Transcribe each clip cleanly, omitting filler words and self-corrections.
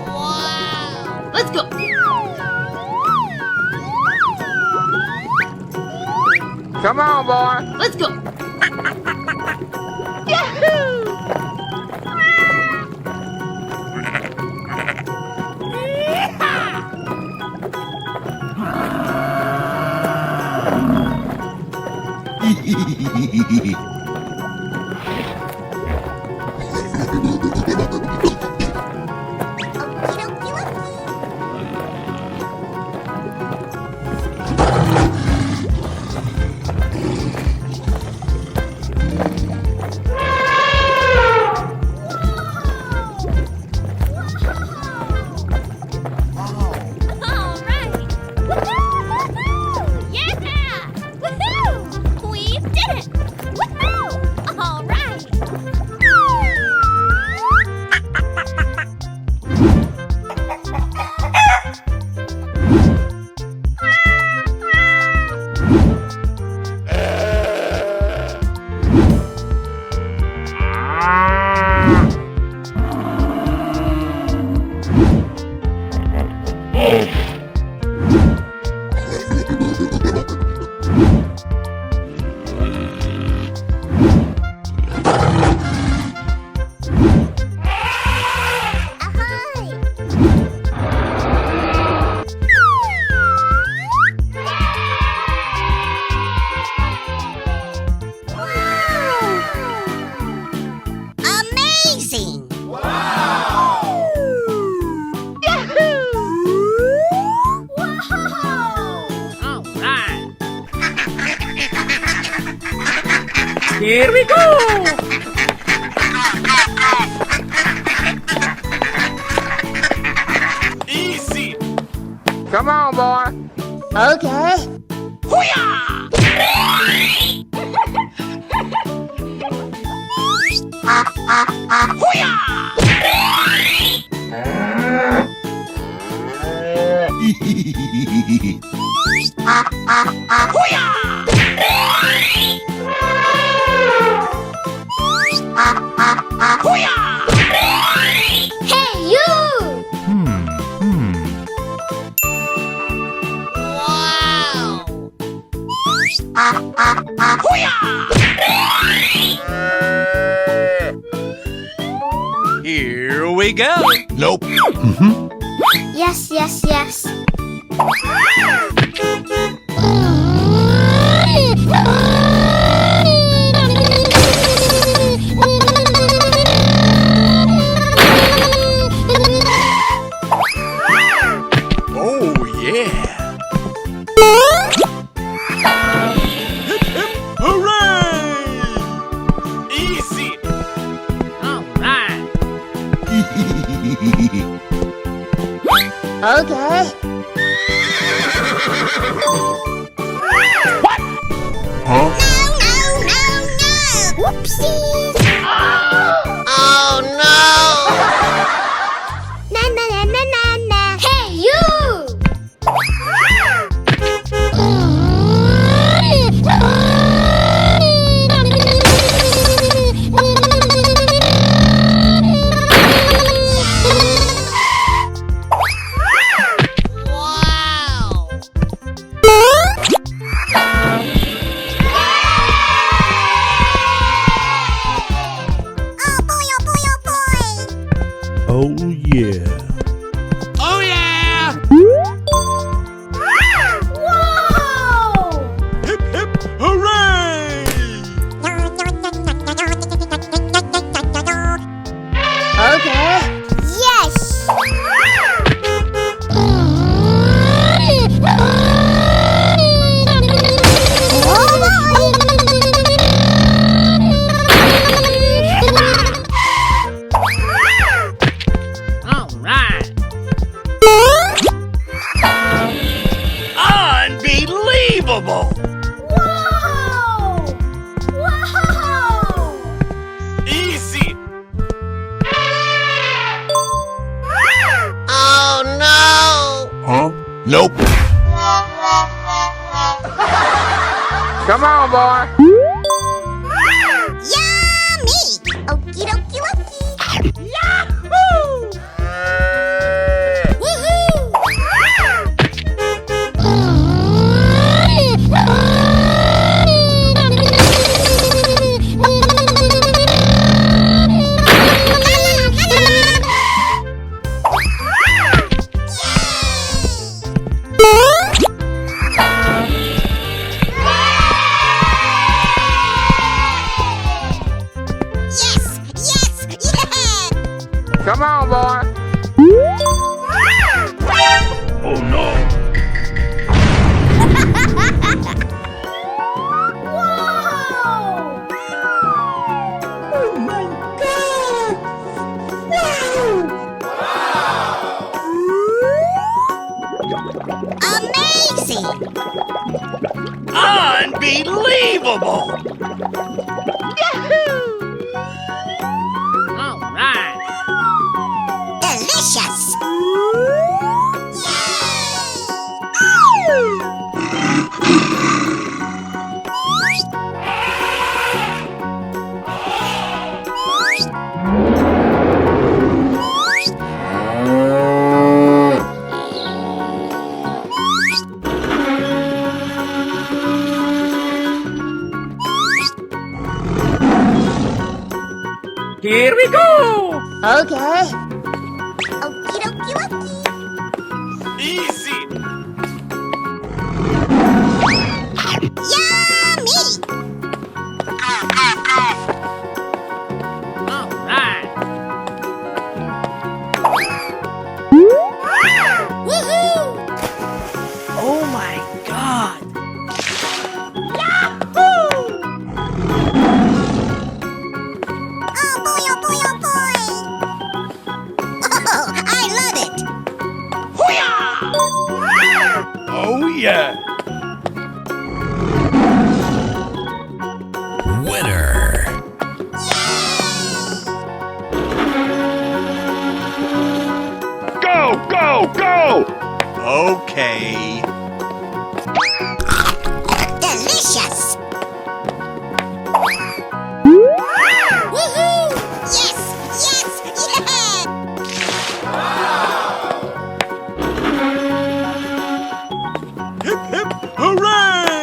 Wow! Let's go! Come on, boy. Let's go! Here we go! Easy. Come on, boy. Okay. Hey, you! Here we go! Nope. Yes, yes, yes. Oh, yeah! Hip, hip, hooray! Easy! All right! Okay. What? Huh? No, no, no! Whoopsies! Oh, no! Na na na na na na! Hey, you! Wow! Come on, boy. Yummy! Okie dokie dokie. Yahoo! Yes! Yes! Yeah! Come on, boy. Oh no! Oh my God! Wow! Amazing! Unbelievable! All right. Delicious! Here we go! Okay. Okie dokie dokie. Easy! Yummy! All right. Woohoo! Oh my God! Oh boy, oh boy, oh boy! Oh, I love it! Oh yeah! Winner! Go, go, go! Okay. Delicious! Woohoo! Yes! Yes! Yeah! Hip, hip, hooray!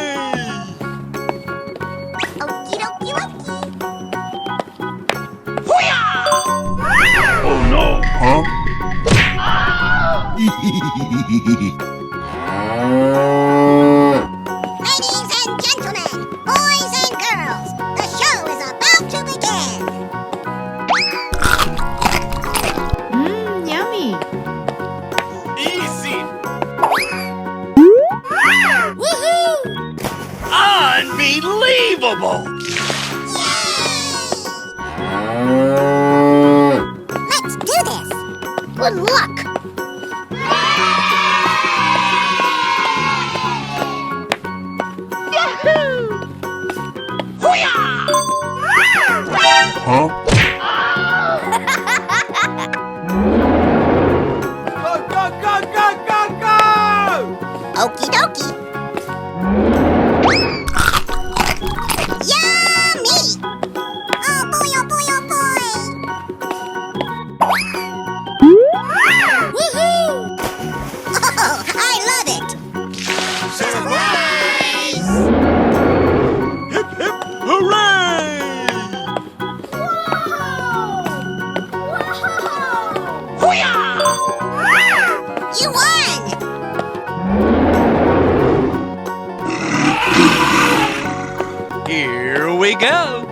Okie dokie dokie. Oh no! Huh? Ladies and gentlemen, boys and girls, the show is about to begin. Yummy. Easy! Woohoo! Unbelievable! Let's do this. Good luck. Huh? Go, go, go, go, go, go! Okie dokie. Yummy! Oh boy, oh boy, oh boy! Woohoo! Oh, I love it! Surprise! Hip, hip, hooray! You won! Here we go!